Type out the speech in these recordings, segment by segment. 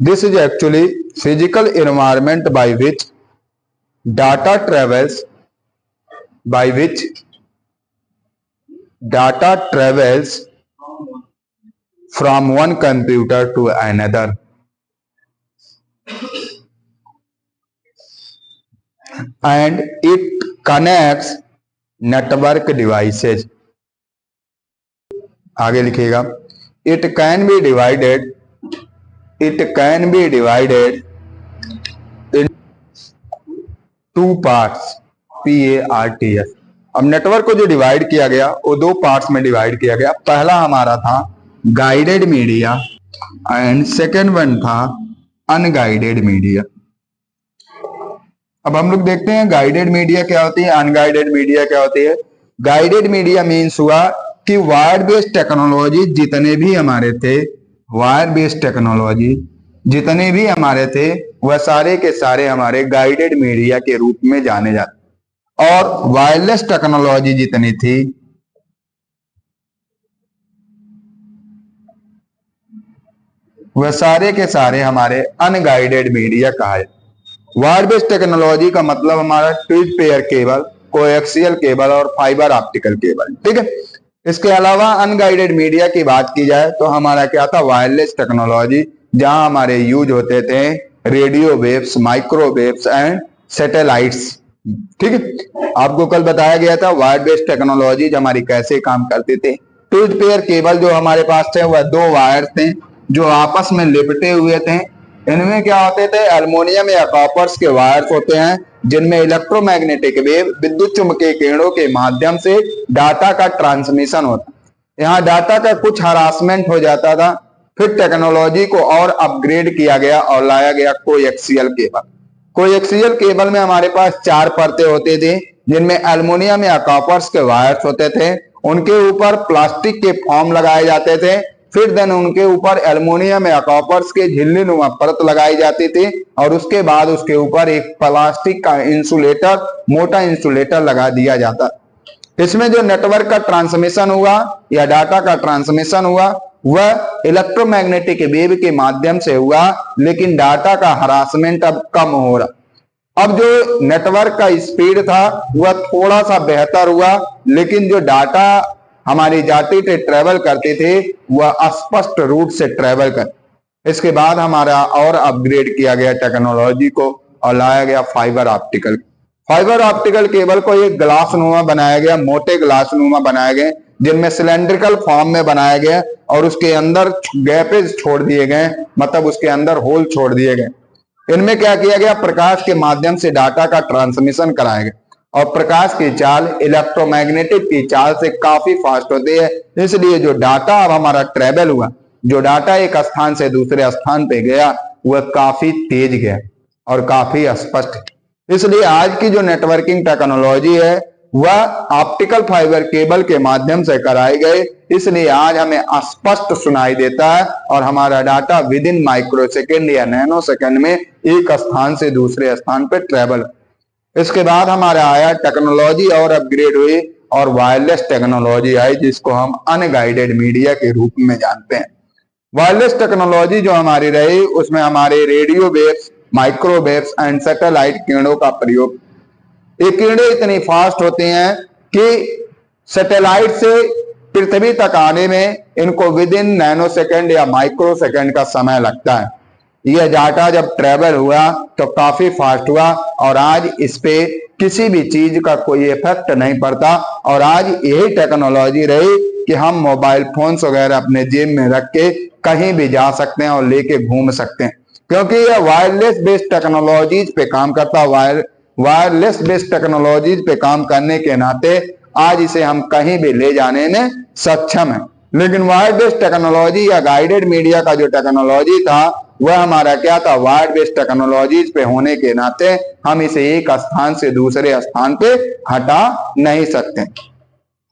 this is actually physical environment by which data travels from one computer to another and it connects network devices. आगे लिखिएगा, it can be divided in two parts, PARTS. अब network को जो divide किया गया वो दो parts में डिवाइड किया गया। पहला हमारा था guided media and second one था अनगाइडेड मीडिया। अब हम लोग देखते हैं गाइडेड मीडिया क्या होती है, अनगाइडेड मीडिया क्या होती है। गाइडेड मीडिया मीन्स हुआ कि वायर बेस्ड टेक्नोलॉजी जितने भी हमारे थे वह सारे के सारे हमारे गाइडेड मीडिया के रूप में जाने जाते, और वायरलेस टेक्नोलॉजी जितनी थी वह सारे के सारे हमारे अनगाइडेड मीडिया कहा जाए। वायर बेस्ड टेक्नोलॉजी का मतलब हमारा twist pair cable, coaxial cable और फाइबर ऑप्टिकल केबल, ठीक है। इसके अलावा अनगाइडेड मीडिया की बात की जाए तो हमारा क्या था, वायरलेस टेक्नोलॉजी, जहां हमारे यूज होते थे radio waves, microwaves and satellites, ठीक है। आपको कल बताया गया था वायर बेस्ड टेक्नोलॉजी हमारी कैसे काम करती थी। ट्विस्ट पेयर केबल जो हमारे पास थे वह दो वायर थे जो आपस में लिपटे हुए थे। इनमें क्या होते थे, एल्युमिनियम या कॉपर्स के वायर्स होते हैं जिनमें इलेक्ट्रोमैग्नेटिक वेव, विद्युत चुम्बकीय किरणों के माध्यम से डाटा का ट्रांसमिशन होता। यहाँ डाटा का कुछ हरासमेंट हो जाता था। फिर टेक्नोलॉजी को और अपग्रेड किया गया और लाया गया कोएक्सियल केबल। कोएक्सियल केबल में हमारे पास 4 परतें होती थी जिनमें एल्युमिनियम या कॉपर्स के वायर्स होते थे, उनके ऊपर प्लास्टिक के फॉर्म लगाए जाते थे, फिर देन उनके ऊपर एल्युमिनियम या कॉपर्स के झिल्लीनुमा परत लगाई जाती थी और उसके बाद उसके ऊपर एक प्लास्टिक का इंसुलेटर, मोटा इंसुलेटर लगा दिया जाता। इसमें जो नेटवर्क का ट्रांसमिशन हुआ या डाटा का ट्रांसमिशन हुआ वह इलेक्ट्रोमैग्नेटिक वेव के माध्यम से हुआ, लेकिन डाटा का हरासमेंट अब कम हो रहा। अब जो नेटवर्क का स्पीड था वह थोड़ा सा बेहतर हुआ, लेकिन जो डाटा हमारी जाती थे ट्रेवल करती थी वह स्पष्ट रूप से ट्रेवल कर। इसके बाद हमारा और अपग्रेड किया गया टेक्नोलॉजी को और लाया गया फाइबर ऑप्टिकल केबल को एक ग्लास नुमा बनाया गया, मोटे ग्लास नुमा बनाए गए जिनमें सिलेंड्रिकल फॉर्म में बनाया गया और उसके अंदर गैपेज छोड़ दिए गए, मतलब उसके अंदर होल छोड़ दिए गए। इनमें क्या किया गया, प्रकाश के माध्यम से डाटा का ट्रांसमिशन कराया गया और प्रकाश की चाल इलेक्ट्रोमैग्नेटिक की चाल से काफी फास्ट होती है, इसलिए जो डाटा अब हमारा ट्रेवल हुआ, जो डाटा एक स्थान से दूसरे स्थान पे गया वह काफी तेज गया और काफी स्पष्ट। इसलिए आज की जो नेटवर्किंग टेक्नोलॉजी है वह ऑप्टिकल फाइबर केबल के माध्यम से कराई गई, इसलिए आज हमें स्पष्ट सुनाई देता है और हमारा data with in micro second या नैनो सेकेंड में एक स्थान से दूसरे स्थान पर ट्रेवल। इसके बाद हमारा आया टेक्नोलॉजी और अपग्रेड हुई और वायरलेस टेक्नोलॉजी आई जिसको हम अनगाइडेड मीडिया के रूप में जानते हैं। वायरलेस टेक्नोलॉजी जो हमारी रही उसमें हमारे radio waves, microwaves and satellite किरणों का प्रयोग। ये किरणें इतनी फास्ट होती हैं कि सैटेलाइट से पृथ्वी तक आने में इनको विद इन नैनो सेकेंड या माइक्रो सेकेंड का समय लगता है। यह डाटा जब ट्रेवल हुआ तो काफी फास्ट हुआ और आज इस पे किसी भी चीज का कोई इफेक्ट नहीं पड़ता और आज यही टेक्नोलॉजी रही कि हम मोबाइल फोन्स वगैरह अपने जेब में रख के कहीं भी जा सकते हैं और लेके घूम सकते हैं, क्योंकि यह वायरलेस बेस्ड टेक्नोलॉजीज पे काम करता। वायरलेस बेस्ड टेक्नोलॉजीज पे काम करने के नाते आज इसे हम कहीं भी ले जाने में सक्षम है। लेकिन वायर बेस्ड टेक्नोलॉजी या गाइडेड मीडिया का जो टेक्नोलॉजी था वह हमारा क्या था, वायर बेस्ड टेक्नोलॉजीज पे होने के नाते हम इसे एक स्थान से दूसरे स्थान पे हटा नहीं सकते।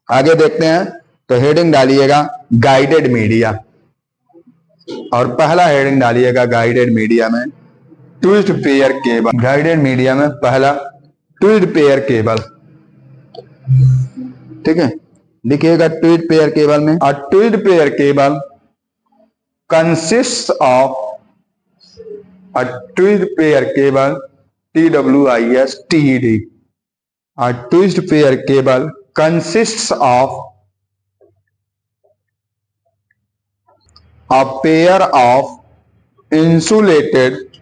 आगे देखते हैं तो हेडिंग डालिएगा गाइडेड मीडिया और पहला हेडिंग डालिएगा गाइडेड मीडिया में twist pair cable. Guided media में पहला ट्विस्ट पेयर केबल, ठीक है, लिखिएगा ट्विस्ट पेयर केबल में। और twist pair cable consists of A twist pair cable, TWISTED. A twist pair cable consists of a pair of insulated